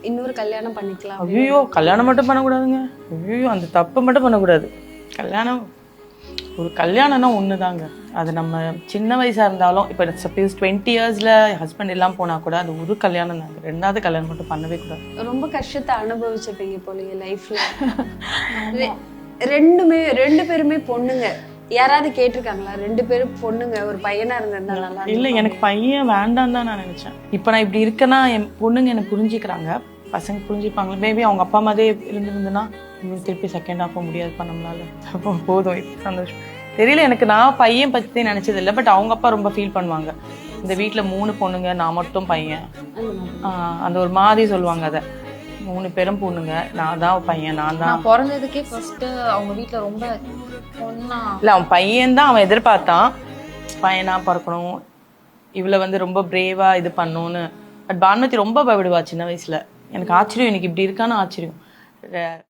இன்னொரு கல்யாணம் பண்ணிக்கலாம். ஐயோ கல்யாணம் மட்டும் பண்ணக்கூடாதுங்க. ஐயோ அந்த தப்பு மட்டும் பண்ணக்கூடாது. கல்யாணம் ஒரு கல்யாணம்னா ஒன்று தாங்க. அது நம்ம சின்ன வயசாக இருந்தாலும் இப்போ சப்போஸ் 20 இயர்ஸில் ஹஸ்பண்ட் எல்லாம் போனால் கூட அது ஒரு கல்யாணம் தாங்க. 2வது கல்யாணம் மட்டும் பண்ணவே கூடாது. ரொம்ப கஷ்டத்தை அனுபவிச்சிருப்பீங்க போலீங்க லைஃப்பில். ரெண்டு பேருமே பொண்ணுங்க. யாராவது கேட்டிருக்காங்களா 2 பேரும் பொண்ணுங்க ஒரு பையனா இருந்திருந்தா நல்லா? இல்லை எனக்கு பையன் வேண்டான்னு தான் நான் நினச்சேன். இப்போ நான் இப்படி இருக்கேன்னா என் பொண்ணுங்க என்னை புரிஞ்சுக்கிறாங்க, பசங்க புரிஞ்சுப்பாங்களா. மேபி அவங்க அப்பா மாதிரியே இருந்திருந்துன்னா திருப்பி செகண்ட் ஹாஃப் முடியாது பண்ணோம்னால. அப்போ போதும் இது சந்தோஷம். தெரியல எனக்கு, நான் பையன் பற்றி நினச்சது இல்லை. பட் அவங்க அப்பா ரொம்ப ஃபீல் பண்ணுவாங்க. இந்த வீட்டில் 3 பொண்ணுங்க, நான் மட்டும் பையன், அந்த ஒரு மாதிரி சொல்லுவாங்க. அதை 3 பேரும் பொண்ணுங்க, நான் தான் பையன், நான் தான் பிறந்ததுக்கே ஃபர்ஸ்ட் அவங்க வீட்டில் ரொம்ப பொண்ணா இல்லை அவன் பையன் தான் அவன் எதிர்பார்த்தான். பையனா பிறக்கணும், இவளை வந்து ரொம்ப பிரேவாக இது பண்ணணும்னு. பட் பானுமதி ரொம்ப பயப்படுவா சின்ன வயசில். எனக்கு ஆச்சரியம், எனக்கு இப்படி இருக்கான்னு ஆச்சரியம்.